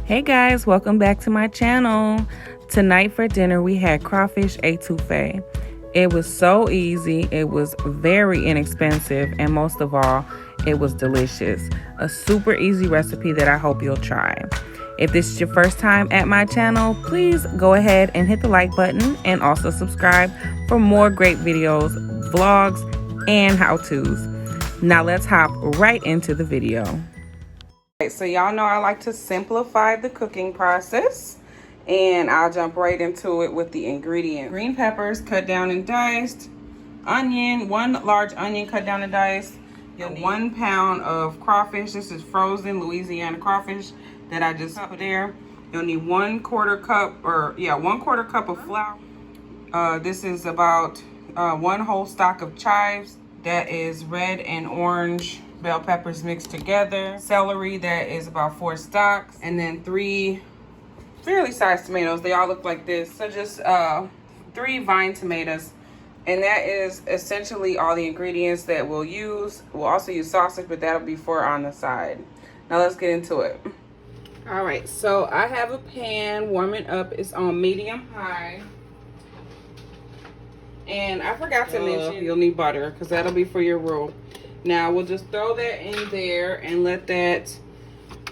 Hey guys, welcome back to my channel. Tonight for dinner we had crawfish étouffée. It was so easy, it was very inexpensive, and most of all, it was delicious. A super easy recipe that I hope you'll try. If this is your first time at my channel, please go ahead and hit the like button and also subscribe for more great videos, vlogs, and how-tos. Now let's hop right into the video. So y'all know I like to simplify the cooking process, and I'll jump right into it with the ingredients. Green peppers cut down and diced, onion, 1 large onion cut down and diced, 1 pound of crawfish. This is frozen Louisiana crawfish that I just put there. You'll need 1/4 cup, or yeah, 1/4 cup of flour. This is about 1 whole stalk of chives. That is red and orange bell peppers mixed together. Celery, that is about 4 stalks. And then 3 fairly sized tomatoes. They all look like this. So just 3 vine tomatoes. And that is essentially all the ingredients that we'll use. We'll also use sausage, but that'll be for on the side. Now let's get into it. All right, so I have a pan warming up. It's on medium high. And I forgot to mention you'll need butter, because that'll be for your roux. Now we'll just throw that in there and let that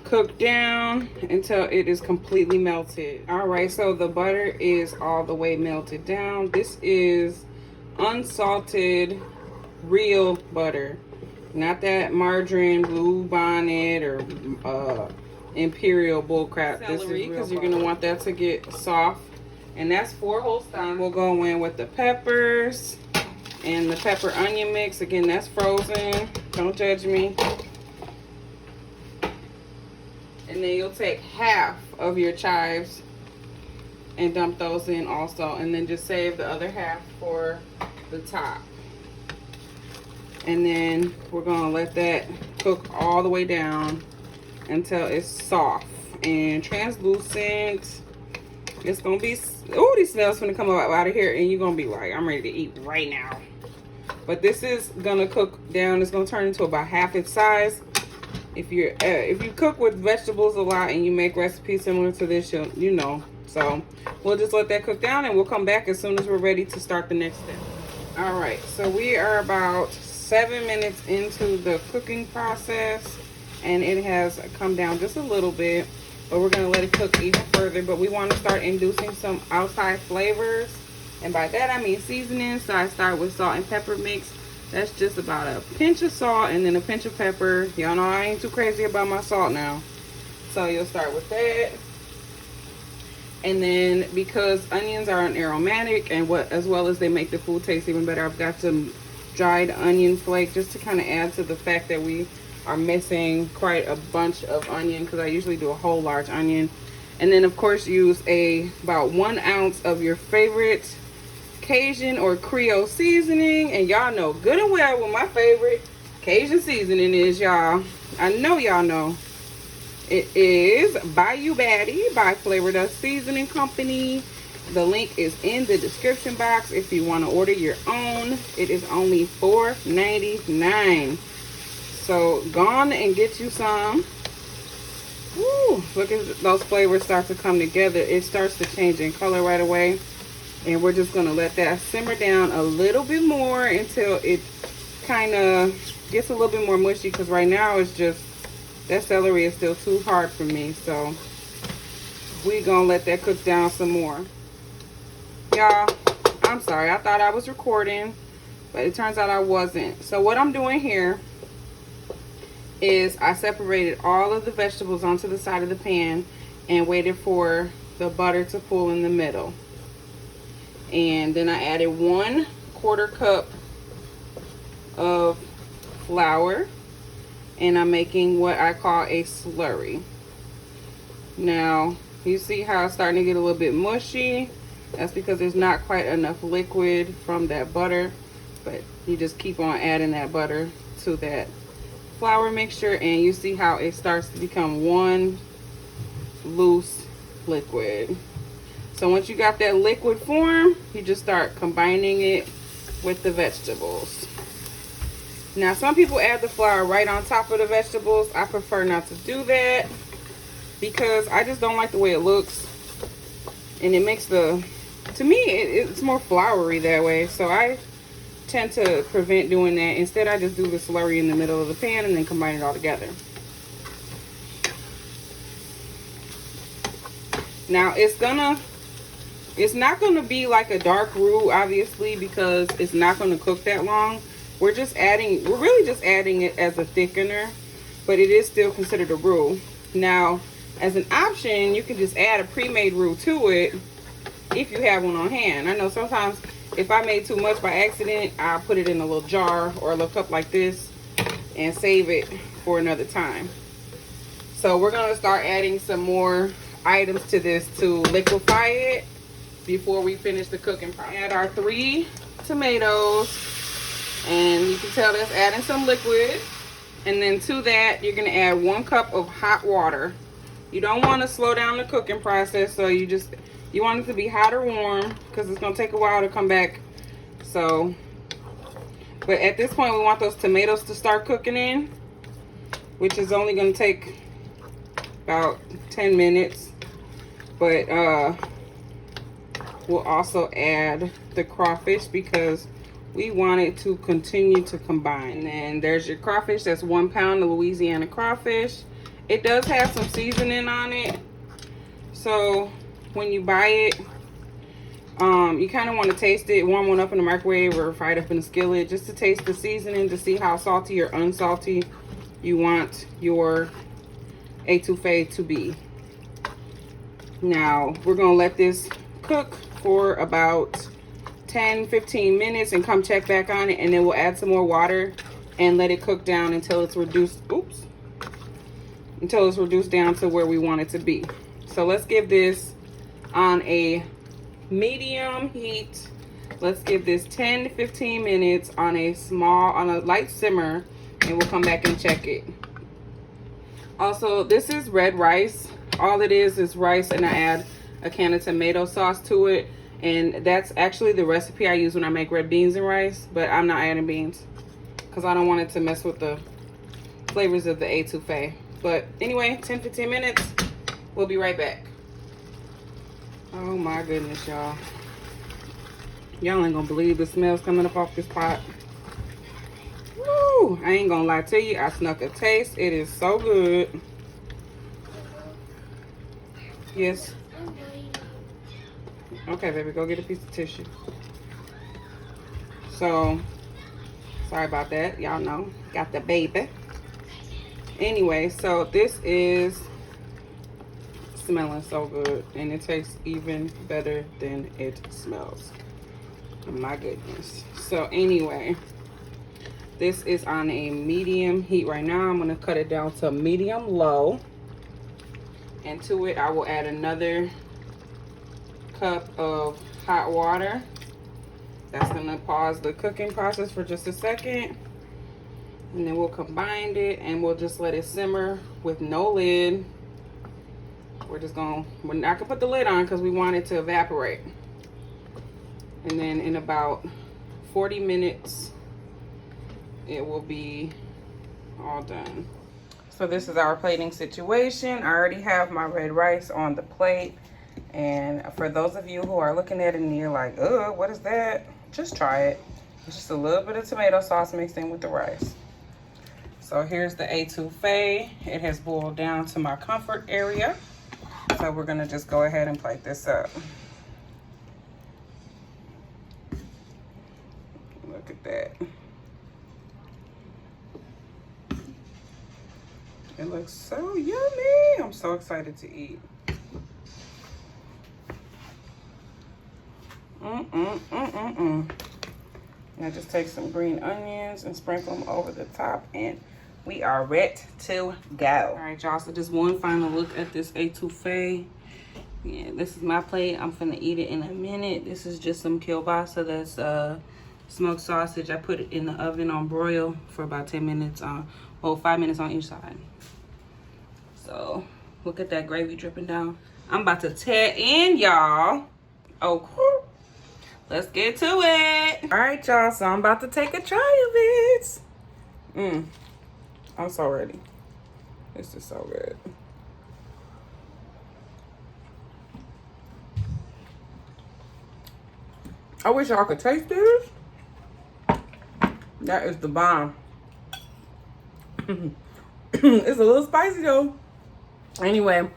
cook down until it is completely melted. All right, so the butter is all the way melted down. This is unsalted real butter, not that margarine, Blue Bonnet, or Imperial bullcrap. This is because you're gonna want that to get soft. And that's 4 whole stalks. We'll go in with the peppers and the pepper onion mix. Again, that's frozen. Don't judge me. And then you'll take half of your chives and dump those in also. And then just save the other half for the top. And then we're gonna let that cook all the way down until it's soft and translucent. It's gonna be, oh, these smells gonna come up out of here, and you're gonna be like, I'm ready to eat right now. But this is gonna cook down. It's gonna turn into about half its size. If you cook with vegetables a lot and you make recipes similar to this, you know. So we'll just let that cook down, and we'll come back as soon as we're ready to start the next step. All right, so we are about 7 minutes into the cooking process, and it has come down just a little bit. But we're going to let it cook even further. But we want to start inducing some outside flavors. And by that I mean seasoning. So I start with salt and pepper mix. That's just about a pinch of salt and then a pinch of pepper. Y'all know I ain't too crazy about my salt now. So you'll start with that. And then because onions are an aromatic, and as well as they make the food taste even better, I've got some dried onion flake just to kind of add to the fact that we are missing quite a bunch of onion, because I usually do a whole large onion. And then of course use about 1 ounce of your favorite Cajun or Creole seasoning. And y'all know good and well what my favorite Cajun seasoning is, y'all. I know y'all know. It is Bayou Batty by Flavor Dust Seasoning Company. The link is in the description box if you want to order your own. It is only $4.99. So go on and get you some. Woo, look at those flavors start to come together. It starts to change in color right away. And we're just going to let that simmer down a little bit more until it kind of gets a little bit more mushy. Because right now it's just, that celery is still too hard for me. So we're going to let that cook down some more. Y'all, I'm sorry. I thought I was recording, but it turns out I wasn't. So what I'm doing here is I separated all of the vegetables onto the side of the pan and waited for the butter to pool in the middle. And then I added 1/4 cup of flour, and I'm making what I call a slurry. Now you see how it's starting to get a little bit mushy. That's because there's not quite enough liquid from that butter, but you just keep on adding that butter to that flour mixture, and you see how it starts to become one loose liquid. So once you got that liquid form, you just start combining it with the vegetables. Now some people add the flour right on top of the vegetables. I prefer not to do that. because I just don't like the way it looks, and it makes to me it's more floury that way. So I tend to prevent doing that. Instead, I just do the slurry in the middle of the pan and then combine it all together. Now it's not gonna be like a dark roux, obviously, because it's not gonna cook that long. We're really just adding it as a thickener, but it is still considered a roux. Now, as an option, you can just add a pre-made roux to it if you have one on hand. I know sometimes if I made too much by accident, I'll put it in a little jar or a little cup like this and save it for another time. So we're gonna start adding some more items to this to liquefy it before we finish the cooking process. Add our 3 tomatoes, and you can tell that's adding some liquid. And then to that, you're gonna add 1 cup of hot water. You don't want to slow down the cooking process, so you want it to be hot or warm, because it's gonna take a while to come back. So, but at this point, we want those tomatoes to start cooking in, which is only gonna take about 10 minutes. But we'll also add the crawfish because we want it to continue to combine. And there's your crawfish. That's 1 pound of Louisiana crawfish. It does have some seasoning on it, so when you buy it, you kind of want to taste it, warm one up in the microwave or fry it up in a skillet, just to taste the seasoning, to see how salty or unsalty you want your étouffée to be. Now we're gonna let this cook for about 10-15 minutes and come check back on it, and then we'll add some more water and let it cook down until it's reduced. Until it's reduced down to where we want it to be. So let's give this on a medium heat. Let's give this 10-15 minutes on a light simmer, and we'll come back and check it. Also, this is red rice. All it is rice, and I add a can of tomato sauce to it, and that's actually the recipe I use when I make red beans and rice, but I'm not adding beans because I don't want it to mess with the flavors of the étouffée. But anyway, 10-15 minutes, we'll be right back. Oh my goodness, y'all. Y'all ain't gonna believe the smells coming up off this pot. Woo! I ain't gonna lie to you, I snuck a taste. It is so good. Yes. Okay, baby, go get a piece of tissue. So, sorry about that. Y'all know, got the baby. Anyway, so this is smelling so good, and it tastes even better than it smells. My goodness. So anyway, this is on a medium heat right now. I'm gonna cut it down to medium low, and to it I will add another cup of hot water. That's gonna pause the cooking process for just a second, and then we'll combine it and we'll just let it simmer with no lid. We're not gonna put the lid on because we want it to evaporate. And then in about 40 minutes, it will be all done. So this is our plating situation. I already have my red rice on the plate. And for those of you who are looking at it and you're like, ugh, what is that? Just try it. It's just a little bit of tomato sauce mixed in with the rice. So here's the étouffée. It has boiled down to my comfort area. So we're gonna just go ahead and plate this up. Look at that. It looks so yummy. I'm so excited to eat. Now just take some green onions and sprinkle them over the top, and we are ready to go. All right, y'all, so just one final look at this étouffée. Yeah, this is my plate. I'm finna eat it in a minute. This is just some kielbasa. That's smoked sausage. I put it in the oven on broil for about 10 minutes on, well, 5 minutes on each side. So look at that gravy dripping down. I'm about to tear in, y'all. Oh, cool. Let's get to it. All right, y'all, so I'm about to take a try of it. I'm so ready. This is so good. I wish y'all could taste this. That is the bomb. It's a little spicy though. Anyway,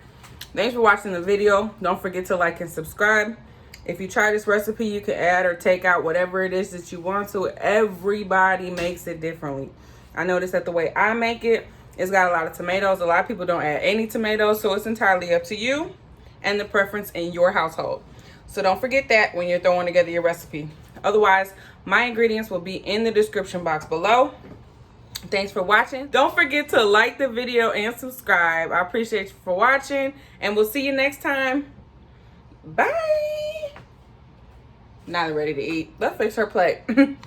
thanks for watching the video. Don't forget to like and subscribe. If you try this recipe, you can add or take out whatever it is that you want to. Everybody makes it differently. I noticed that the way I make it, it's got a lot of tomatoes. A lot of people don't add any tomatoes, so it's entirely up to you and the preference in your household. So don't forget that when you're throwing together your recipe. Otherwise, my ingredients will be in the description box below. Thanks for watching. Don't forget to like the video and subscribe. I appreciate you for watching, and we'll see you next time. Bye. Now they're ready to eat. Let's fix her plate.